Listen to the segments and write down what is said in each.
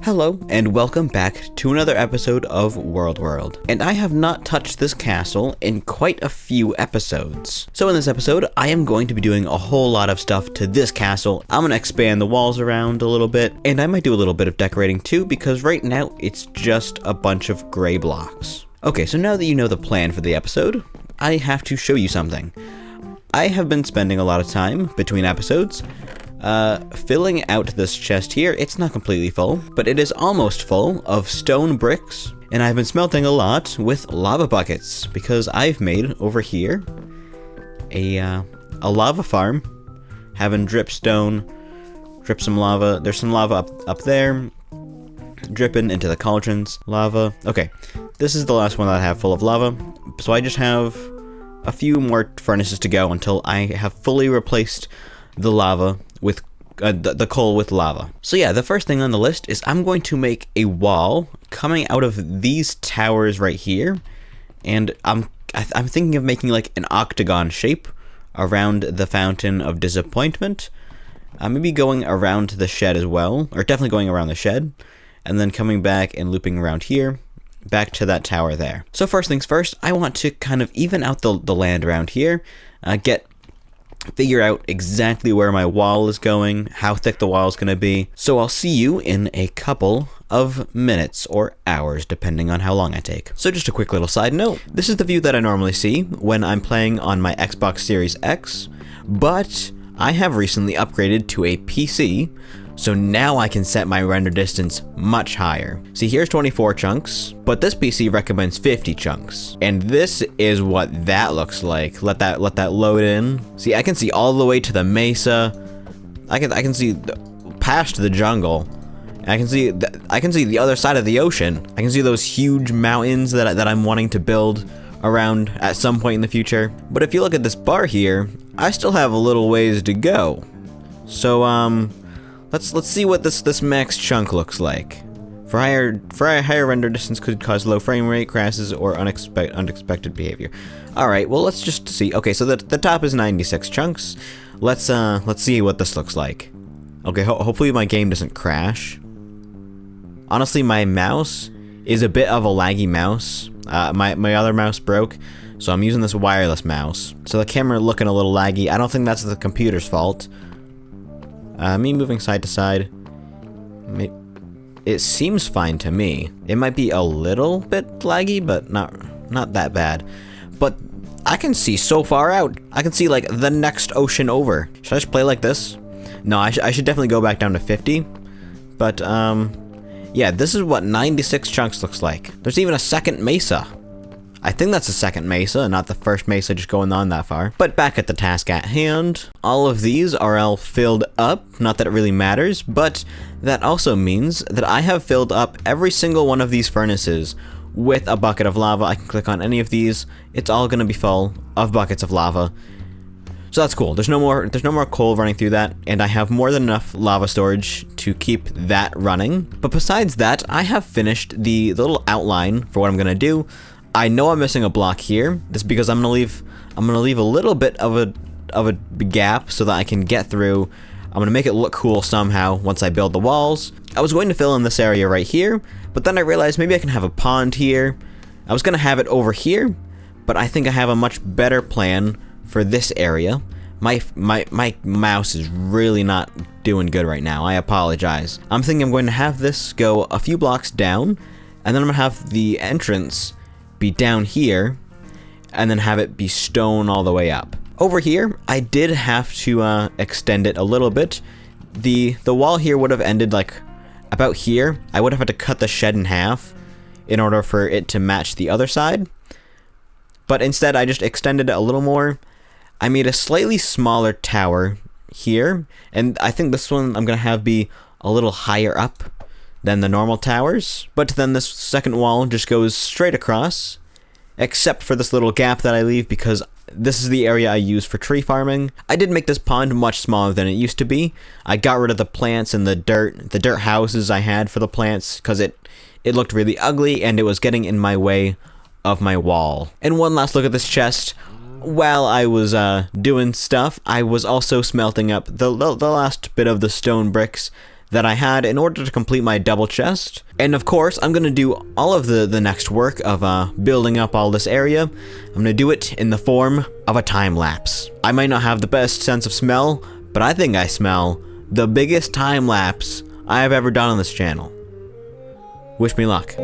Hello, and welcome back to another episode of World. And I have not touched this castle in quite a few episodes. So in this episode, I am going to be doing a whole lot of stuff to this castle. I'm going to expand the walls around a little bit, and I might do a little bit of decorating too, because right now it's just a bunch of gray blocks. Okay, so now that you know the plan for the episode, I have to show you something. I have been spending a lot of time between episodes filling out this chest here. It's not completely full, but it is almost full of stone bricks, and I've been smelting a lot with lava buckets because I've made over here a lava farm, having drip some lava. There's some lava up there, dripping into the cauldrons. Lava. Okay, this is the last one that I have full of lava, so I just have a few more furnaces to go until I have fully replaced the lava with the coal with lava. So yeah, the first thing on the list is I'm going to make a wall coming out of these towers right here, and I'm thinking of making like an octagon shape around the Fountain of Disappointment. Maybe going around the shed as well, or definitely going around the shed, and then coming back and looping around here, back to that tower there. So first things first, I want to kind of even out the land around here, figure out exactly where my wall is going, how thick the wall is going to be. So I'll see you in a couple of minutes or hours, depending on how long I take. So just a quick little side note, this is the view that I normally see when I'm playing on my Xbox Series X, but I have recently upgraded to a PC, so now I can set my render distance much higher. See, here's 24 chunks, but this PC recommends 50 chunks. And this is what that looks like. Let that load in. See, I can see all the way to the mesa. I can see past the jungle. I can see the other side of the ocean. I can see those huge mountains that I'm wanting to build around at some point in the future. But if you look at this bar here, I still have a little ways to go. So Let's see what this max chunk looks like. For a higher render distance could cause low frame rate, crashes, or unexpected behavior. All right, well let's just see. Okay, so the top is 96 chunks. Let's see what this looks like. Okay, hopefully my game doesn't crash. Honestly, my mouse is a bit of a laggy mouse. My other mouse broke, so I'm using this wireless mouse. So the camera looking a little laggy. I don't think that's the computer's fault. Me moving side to side, it seems fine to me. It might be a little bit laggy, but not that bad. But I can see so far out. I can see like the next ocean over. Should I just play like this? No, I should definitely go back down to 50. But yeah, this is what 96 chunks looks like. There's even a second mesa. I think that's the second mesa, not the first mesa just going on that far. But back at the task at hand, all of these are all filled up. Not that it really matters, but that also means that I have filled up every single one of these furnaces with a bucket of lava. I can click on any of these. It's all going to be full of buckets of lava. So that's cool. There's no more coal running through that, and I have more than enough lava storage to keep that running. But besides that, I have finished the little outline for what I'm going to do. I know I'm missing a block here. This is because I'm gonna leave a little bit of a gap so that I can get through. I'm gonna make it look cool somehow once I build the walls. I was going to fill in this area right here, but then I realized maybe I can have a pond here. I was gonna have it over here, but I think I have a much better plan for this area. My mouse is really not doing good right now. I apologize. I'm thinking I'm going to have this go a few blocks down, and then I'm gonna have the entrance be down here, and then have it be stone all the way up. Over here, I did have to extend it a little bit. The wall here would have ended like about here. I would have had to cut the shed in half in order for it to match the other side. But instead, I just extended it a little more. I made a slightly smaller tower here, and I think this one I'm gonna have be a little higher up than the normal towers. But then this second wall just goes straight across, except for this little gap that I leave because this is the area I use for tree farming. I did make this pond much smaller than it used to be. I got rid of the plants and the dirt houses I had for the plants because it looked really ugly and it was getting in my way of my wall. And one last look at this chest. While I was doing stuff, I was also smelting up the last bit of the stone bricks that I had in order to complete my double chest. And of course, I'm gonna do all of the next work of building up all this area. I'm gonna do it in the form of a time lapse. I might not have the best sense of smell, but I think I smell the biggest time lapse I have ever done on this channel. Wish me luck.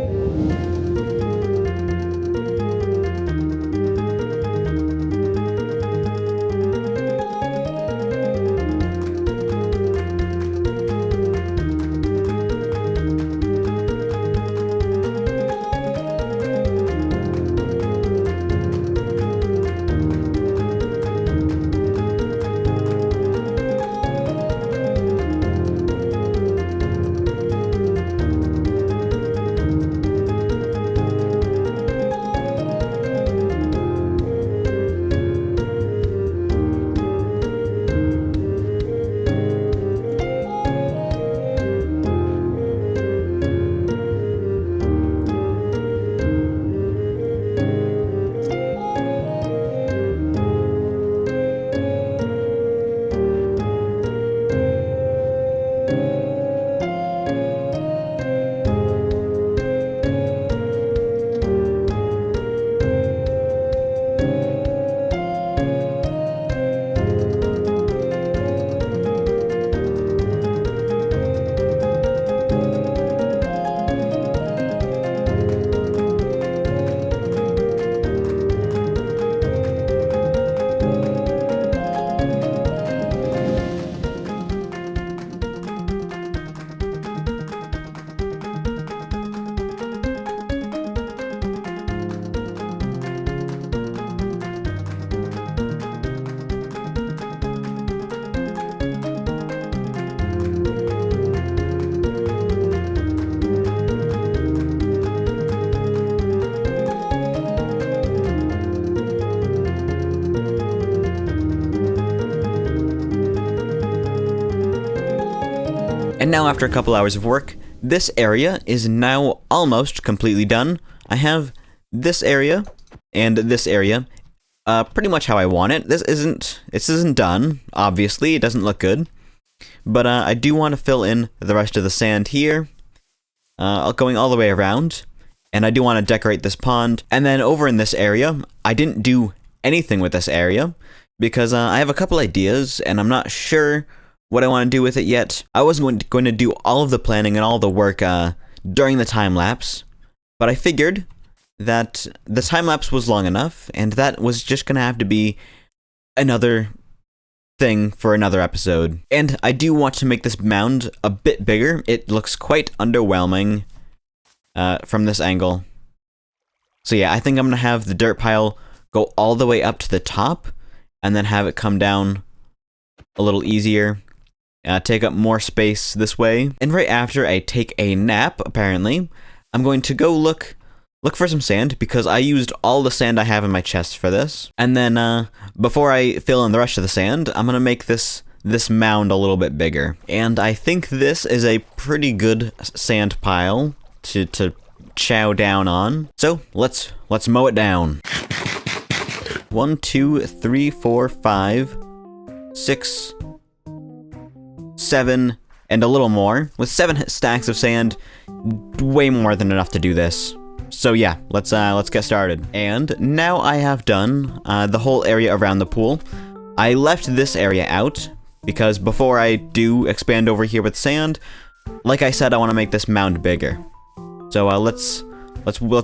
And now after a couple hours of work, this area is now almost completely done. I have this area and this area pretty much how I want it. This isn't done, obviously, it doesn't look good. But I do want to fill in the rest of the sand here, going all the way around. And I do want to decorate this pond. And then over in this area, I didn't do anything with this area because I have a couple ideas and I'm not sure what I want to do with it yet. I was going to do all of the planning and all the work during the time lapse, but I figured that the time lapse was long enough, and that was just going to have to be another thing for another episode. And I do want to make this mound a bit bigger. It looks quite underwhelming from this angle. So yeah, I think I'm going to have the dirt pile go all the way up to the top, and then have it come down a little easier. Take up more space this way. And right after I take a nap, apparently, I'm going to go look for some sand, because I used all the sand I have in my chest for this. And then, before I fill in the rest of the sand, I'm gonna make this mound a little bit bigger. And I think this is a pretty good sand pile to chow down on. So, let's mow it down. 1, 2, 3, 4, 5, 6, 7, and a little more. With 7 stacks of sand, way more than enough to do this. So yeah, let's get started. And now I have done the whole area around the pool. I left this area out because before I do expand over here with sand, like I said, I want to make this mound bigger. So let's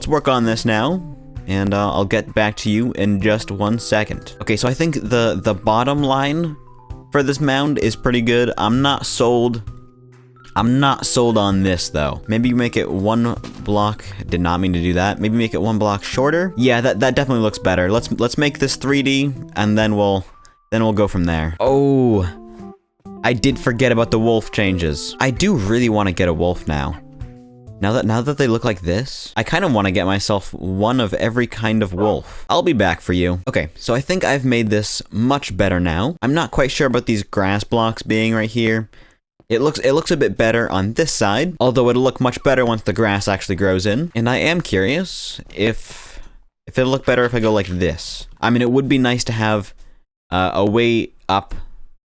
work on this now, and I'll get back to you in just 1 second. Okay, so I think the bottom line for this mound is pretty good. I'm not sold on this though. Maybe make it 1 block. Did not mean to do that. Maybe make it 1 block shorter. Yeah, that definitely looks better. Let's make this 3D, and then we'll go from there. Oh, I did forget about the wolf changes. I do really want to get a wolf now. Now that they look like this, I kind of want to get myself one of every kind of wolf. I'll be back for you. Okay, so I think I've made this much better now. I'm not quite sure about these grass blocks being right here. It looks a bit better on this side, although it'll look much better once the grass actually grows in. And I am curious if it'll look better if I go like this. I mean, it would be nice to have a way up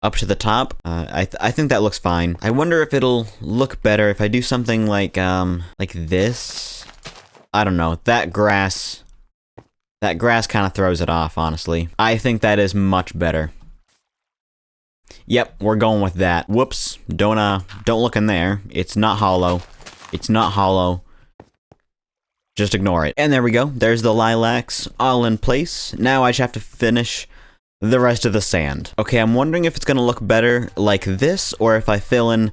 up to the top. I think that looks fine. I wonder if it'll look better if I do something like this. I don't know. That grass kind of throws it off, honestly. I think that is much better. Yep, we're going with that. Whoops. Don't look in there. It's not hollow. It's not hollow. Just ignore it. And there we go. There's the lilacs all in place. Now I just have to finish the rest of the sand. Okay, I'm wondering if it's gonna look better like this, or if I fill in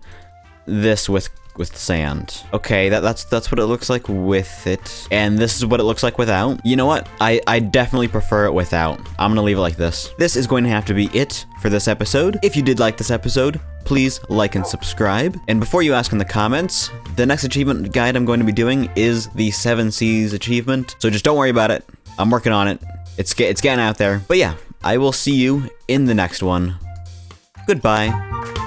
this with sand. Okay, that's what it looks like with it. And this is what it looks like without. You know what? I definitely prefer it without. I'm gonna leave it like this. This is going to have to be it for this episode. If you did like this episode, please like and subscribe. And before you ask in the comments, the next achievement guide I'm going to be doing is the 7 Seas achievement. So just don't worry about it. I'm working on it. It's getting out there. But yeah, I will see you in the next one. Goodbye.